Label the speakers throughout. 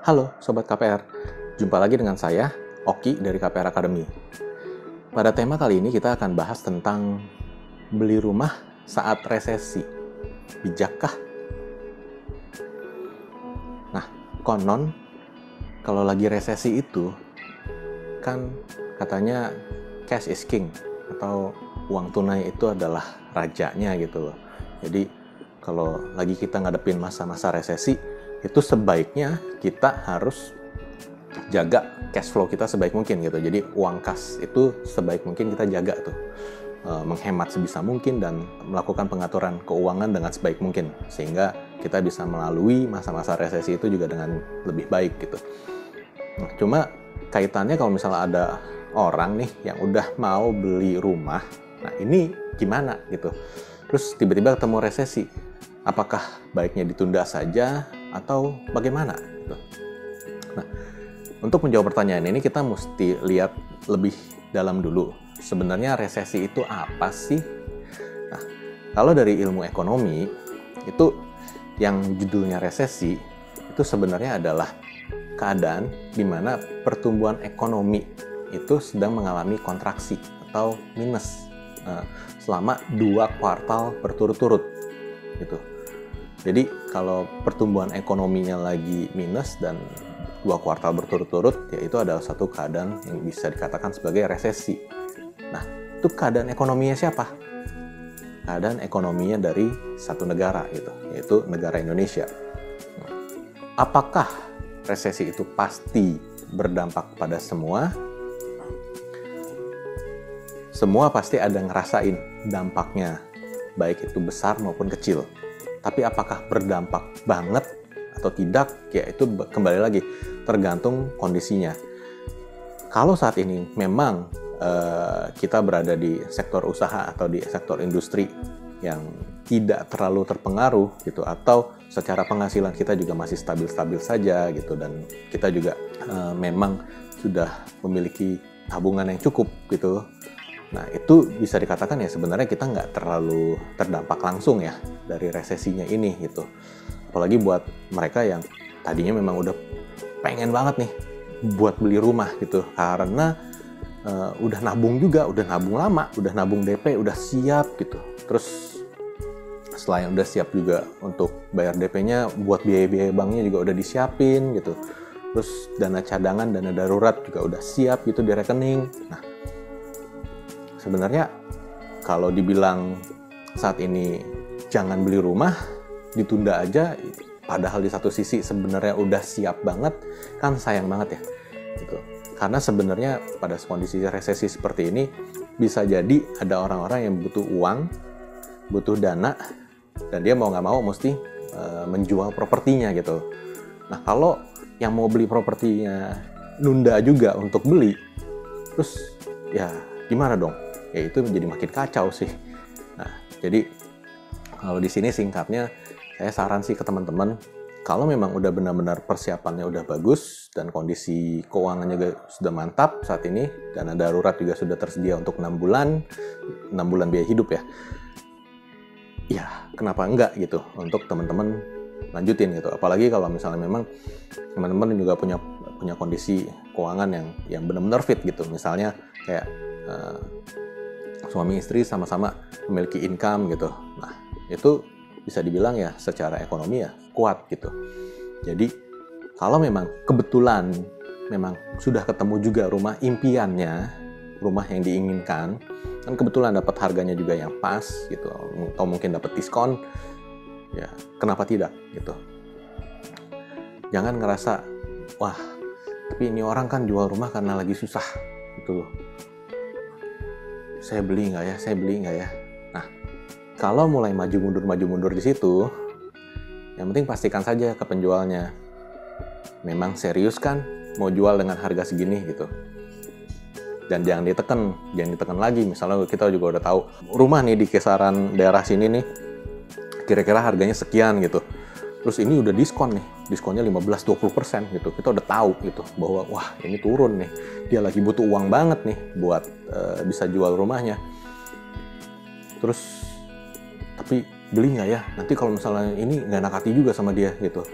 Speaker 1: Halo Sobat KPR, jumpa lagi dengan saya, Oki dari KPR Academy. Pada tema kali ini kita akan bahas tentang beli rumah saat resesi. Bijakkah? Nah, konon kalau lagi resesi itu, kan katanya cash is king, atau uang tunai itu adalah rajanya gitu loh. Jadi kalau lagi kita ngadepin masa-masa resesi, itu sebaiknya kita harus jaga cash flow kita sebaik mungkin gitu. Jadi uang kas itu sebaik mungkin kita jaga tuh, menghemat sebisa mungkin dan melakukan pengaturan keuangan dengan sebaik mungkin sehingga kita bisa melalui masa-masa resesi itu juga dengan lebih baik gitu. Nah, cuma kaitannya kalau misalnya ada orang nih yang udah mau beli rumah, nah ini gimana gitu? Terus tiba-tiba ketemu resesi, apakah baiknya ditunda saja atau bagaimana? Gitu. Nah, untuk menjawab pertanyaan ini kita mesti lihat lebih dalam dulu. Sebenarnya resesi itu apa sih? Nah, kalau dari ilmu ekonomi, itu yang judulnya resesi, itu sebenarnya adalah keadaan di mana pertumbuhan ekonomi itu sedang mengalami kontraksi atau minus selama 2 kuartal berturut-turut gitu. Jadi kalau pertumbuhan ekonominya lagi minus dan 2 kuartal berturut-turut, ya itu adalah satu keadaan yang bisa dikatakan sebagai resesi. Nah, itu keadaan ekonominya siapa? Keadaan ekonominya dari satu negara gitu, yaitu negara Indonesia. Apakah resesi itu pasti berdampak pada semua? Semua pasti ada ngerasain dampaknya, baik itu besar maupun kecil. Tapi apakah berdampak banget atau tidak, ya itu kembali lagi tergantung kondisinya. Kalau saat ini memang kita berada di sektor usaha atau di sektor industri yang tidak terlalu terpengaruh gitu, atau secara penghasilan kita juga masih stabil-stabil saja gitu, dan kita juga memang sudah memiliki tabungan yang cukup gitu. Nah, itu bisa dikatakan ya sebenarnya kita nggak terlalu terdampak langsung ya dari resesinya ini gitu. Apalagi buat mereka yang tadinya memang udah pengen banget nih buat beli rumah gitu, karena udah nabung juga, udah nabung lama, udah nabung DP, udah siap gitu. Terus setelah yang udah siap juga untuk bayar DP-nya, buat biaya-biaya banknya juga udah disiapin gitu. Terus dana cadangan, dana darurat juga udah siap gitu di rekening. Nah, sebenarnya kalau dibilang saat ini jangan beli rumah, ditunda aja, padahal di satu sisi sebenarnya udah siap banget, kan sayang banget ya gitu. Karena sebenarnya pada kondisi resesi seperti ini bisa jadi ada orang-orang yang butuh uang, butuh dana, dan dia mau nggak mau mesti menjual propertinya gitu. Nah, kalau yang mau beli propertinya nunda juga untuk beli, terus ya gimana dong? Ya itu menjadi makin kacau sih. Nah, jadi kalau di sini singkatnya, saya saran sih ke teman-teman, kalau memang udah benar-benar persiapannya udah bagus dan kondisi keuangannya juga sudah mantap saat ini, dana darurat juga sudah tersedia untuk 6 bulan biaya hidup ya. Ya, kenapa enggak gitu untuk teman-teman lanjutin gitu. Apalagi kalau misalnya memang teman-teman juga punya kondisi keuangan yang benar-benar fit gitu. Misalnya kayak suami istri sama-sama memiliki income gitu. Nah, itu bisa dibilang ya secara ekonomi ya kuat gitu. Jadi kalau memang kebetulan memang sudah ketemu juga rumah impiannya, rumah yang diinginkan, kan kebetulan dapat harganya juga yang pas gitu, atau mungkin dapat diskon, ya kenapa tidak gitu. Jangan ngerasa, wah tapi ini orang kan jual rumah karena lagi susah gitu loh. Saya beli nggak ya? Nah, kalau mulai maju mundur di situ, yang penting pastikan saja ke penjualnya, memang serius kan mau jual dengan harga segini gitu. Dan jangan ditekan lagi. Misalnya kita juga udah tahu rumah nih di kisaran daerah sini nih, kira-kira harganya sekian gitu. Terus ini udah diskon nih, diskonnya 15-20% gitu. Kita udah tahu gitu bahwa wah ini turun nih, dia lagi butuh uang banget nih buat bisa jual rumahnya. Terus tapi beli nggak ya? Nanti kalau misalnya ini nggak enak hati juga sama dia gitu.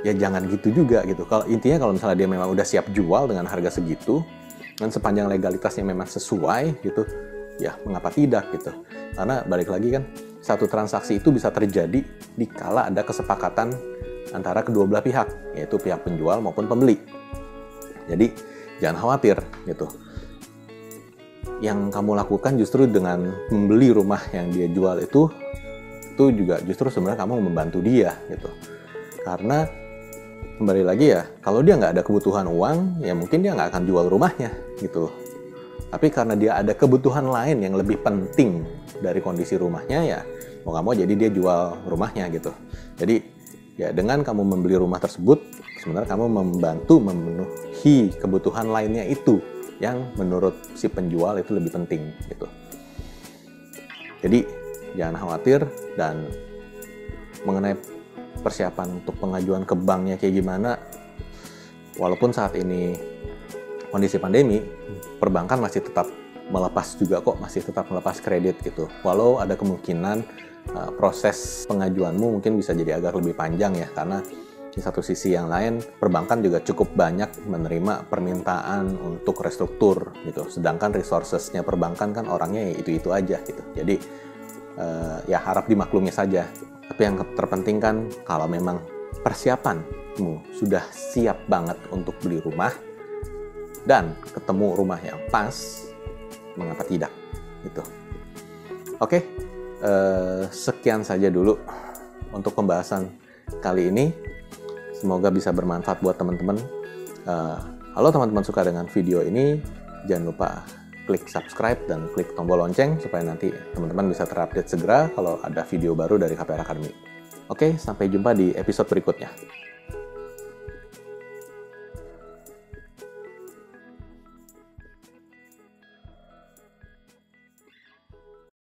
Speaker 1: ya jangan gitu juga gitu. Kalau intinya kalau misalnya dia memang udah siap jual dengan harga segitu dan sepanjang legalitasnya memang sesuai gitu, ya mengapa tidak gitu. Karena balik lagi kan, satu transaksi itu bisa terjadi dikala ada kesepakatan antara kedua belah pihak, yaitu pihak penjual maupun pembeli. Jadi jangan khawatir gitu. Yang kamu lakukan justru dengan membeli rumah yang dia jual itu juga justru sebenarnya kamu membantu dia gitu. Karena kembali lagi ya, kalau dia nggak ada kebutuhan uang, ya mungkin dia nggak akan jual rumahnya gitu. Tapi karena dia ada kebutuhan lain yang lebih penting dari kondisi rumahnya, ya mau nggak mau jadi dia jual rumahnya gitu. Jadi ya dengan kamu membeli rumah tersebut, sebenarnya kamu membantu memenuhi kebutuhan lainnya itu yang menurut si penjual itu lebih penting gitu. Jadi jangan khawatir, dan mengenai persiapan untuk pengajuan ke banknya kayak gimana, walaupun saat ini kondisi pandemi, perbankan masih tetap melepas juga kok, masih tetap melepas kredit gitu. Walau ada kemungkinan proses pengajuanmu mungkin bisa jadi agak lebih panjang ya, karena di satu sisi yang lain, perbankan juga cukup banyak menerima permintaan untuk restruktur gitu. Sedangkan resources-nya perbankan kan orangnya itu-itu aja gitu. Jadi ya harap dimaklumi saja. Tapi yang terpenting kan kalau memang persiapanmu sudah siap banget untuk beli rumah dan ketemu rumah yang pas, mengapa tidak gitu. Oke, sekian saja dulu untuk pembahasan kali ini. Semoga bisa bermanfaat buat teman-teman. Kalau teman-teman suka dengan video ini, jangan lupa klik subscribe dan klik tombol lonceng supaya nanti teman-teman bisa terupdate segera kalau ada video baru dari KPR Academy. Oke, sampai jumpa di episode berikutnya.